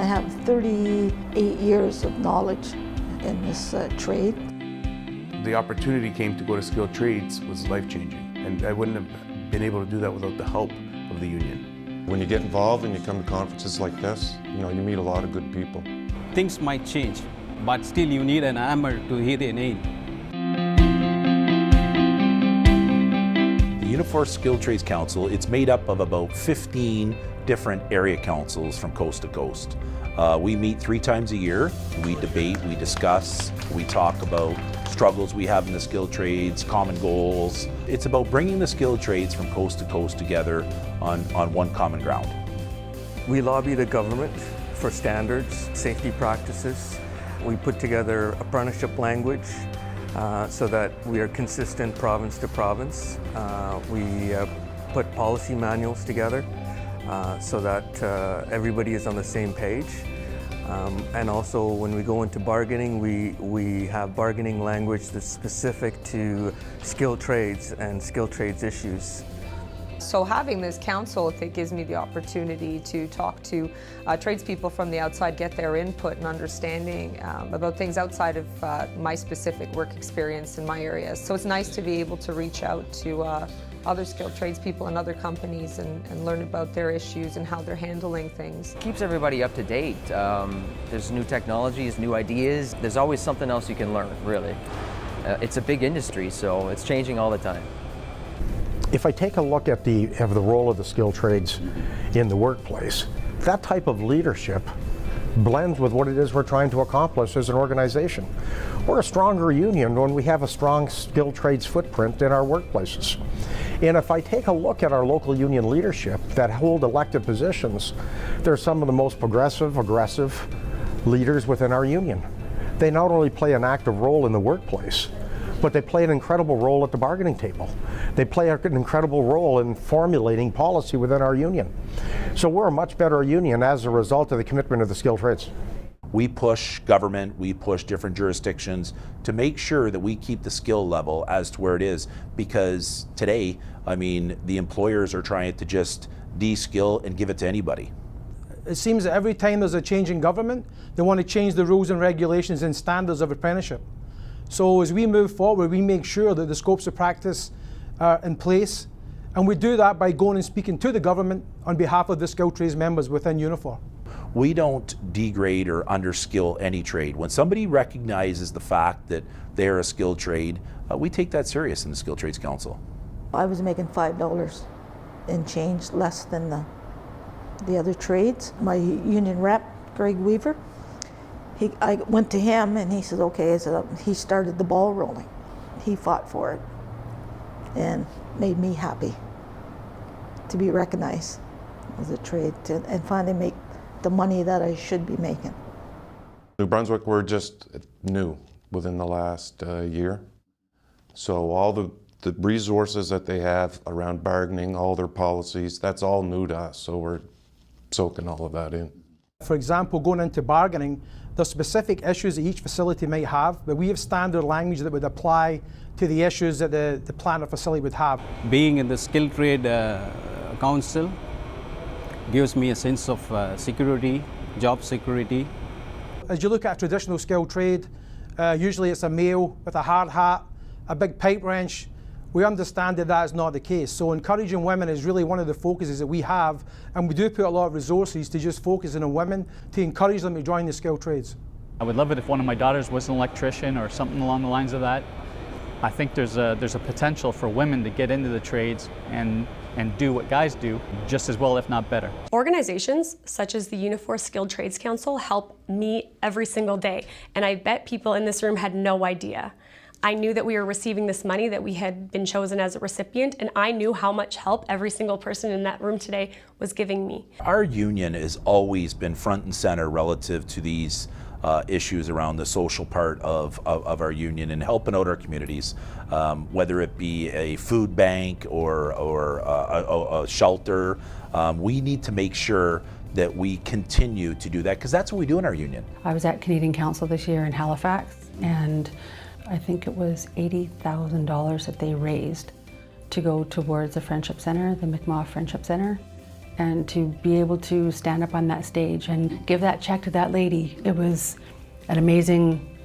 have 38 years of knowledge in this trade. The opportunity came to go to skilled trades was life-changing, and I wouldn't have been able to do that without the help of the union. When you get involved and you come to conferences like this, you meet a lot of good people. Things might change, but still you need an hammer to hit a nail. The Unifor Skilled Trades Council, it's made up of about 15 different area councils from coast to coast. We meet 3 times a year. We debate, we discuss, we talk about struggles we have in the skilled trades, common goals. It's about bringing the skilled trades from coast to coast together on one common ground. We lobby the government for standards, safety practices. We put together apprenticeship language so that we are consistent province to province. We put policy manuals together so that everybody is on the same page. And also when we go into bargaining, we have bargaining language that's specific to skilled trades and skilled trades issues. So having this council, it gives me the opportunity to talk to tradespeople from the outside, get their input and understanding about things outside of my specific work experience in my area. So it's nice to be able to reach out to other skilled tradespeople and other companies and learn about their issues and how they're handling things. Keeps everybody up to date. There's new technologies, new ideas. There's always something else you can learn, really. It's a big industry, so it's changing all the time. If I take a look at the role of the skilled trades in the workplace, that type of leadership blends with what it is we're trying to accomplish as an organization. We're a stronger union when we have a strong skilled trades footprint in our workplaces. And if I take a look at our local union leadership that hold elected positions, they're some of the most progressive, aggressive leaders within our union. They not only play an active role in the workplace, but they play an incredible role at the bargaining table. They play an incredible role in formulating policy within our union. So we're a much better union as a result of the commitment of the skilled trades. We push government, we push different jurisdictions to make sure that we keep the skill level as to where it is, because today, the employers are trying to just de-skill and give it to anybody. It seems that every time there's a change in government, they want to change the rules and regulations and standards of apprenticeship. So as we move forward, we make sure that the scopes of practice are in place, and we do that by going and speaking to the government on behalf of the skilled trades members within Unifor. We don't degrade or underskill any trade. When somebody recognizes the fact that they're a skilled trade, we take that serious in the Skilled Trades Council. I was making $5 and change less than the other trades. My union rep, Greg Weaver, I went to him and he said, okay, he started the ball rolling. He fought for it and made me happy to be recognized as a trade and finally make the money that I should be making. New Brunswick, we're just new within the last year. So all the resources that they have around bargaining, all their policies, that's all new to us. So we're soaking all of that in. For example, going into bargaining, there's specific issues that each facility might have, but we have standard language that would apply to the issues that the plant or facility would have. Being in the skilled trade council gives me a sense of security, job security. As you look at a traditional skilled trade, usually it's a male with a hard hat, a big pipe wrench. We understand that that is not the case. So encouraging women is really one of the focuses that we have, and we do put a lot of resources to just focus on women to encourage them to join the skilled trades. I would love it if one of my daughters was an electrician or something along the lines of that. I think there's a potential for women to get into the trades and do what guys do just as well, if not better. Organizations such as the Unifor Skilled Trades Council help me every single day, and I bet people in this room had no idea. I knew that we were receiving this money, that we had been chosen as a recipient, and I knew how much help every single person in that room today was giving me. Our union has always been front and center relative to these issues around the social part of our union and helping out our communities, whether it be a food bank or a shelter. We need to make sure that we continue to do that, because that's what we do in our union. I was at Canadian Council this year in Halifax, and I think it was $80,000 that they raised to go towards the Friendship Center, the Mi'kmaq Friendship Center. and to be able to stand up on that stage and give that check to that lady, it was an amazing,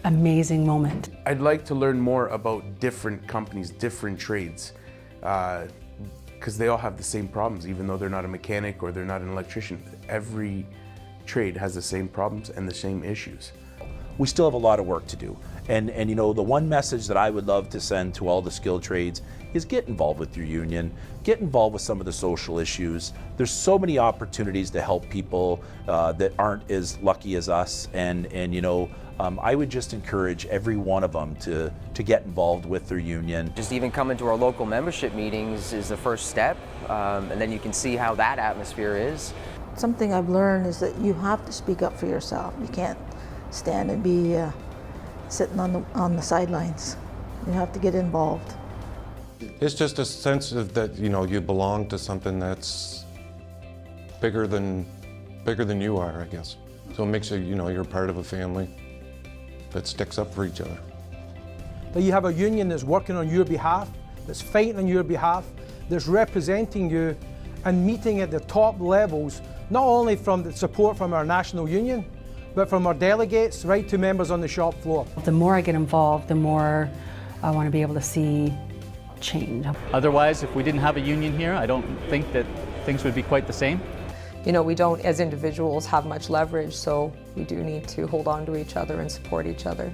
amazing moment. I'd like to learn more about different companies, different trades, because they all have the same problems, even though they're not a mechanic or they're not an electrician. Every trade has the same problems and the same issues. We still have a lot of work to do. And you know, the one message that I would love to send to all the skilled trades is get involved with your union, get involved with some of the social issues. There's so many opportunities to help people that aren't as lucky as us, and you know, I would just encourage every one of them to get involved with their union. Just even coming to our local membership meetings is the first step, and then you can see how that atmosphere is. Something I've learned is that you have to speak up for yourself. You can't stand and be sitting on the sidelines. You have to get involved. It's just a sense of that, you know, you belong to something that's bigger than you are, I guess. So it makes you, you know, you're part of a family that sticks up for each other. That you have a union that's working on your behalf, that's fighting on your behalf, that's representing you and meeting at the top levels, not only from the support from our national union, but from our delegates right to members on the shop floor. The more I get involved, the more I want to be able to see change. Otherwise, if we didn't have a union here, I don't think that things would be quite the same. You know, we don't, as individuals, have much leverage, so we do need to hold on to each other and support each other.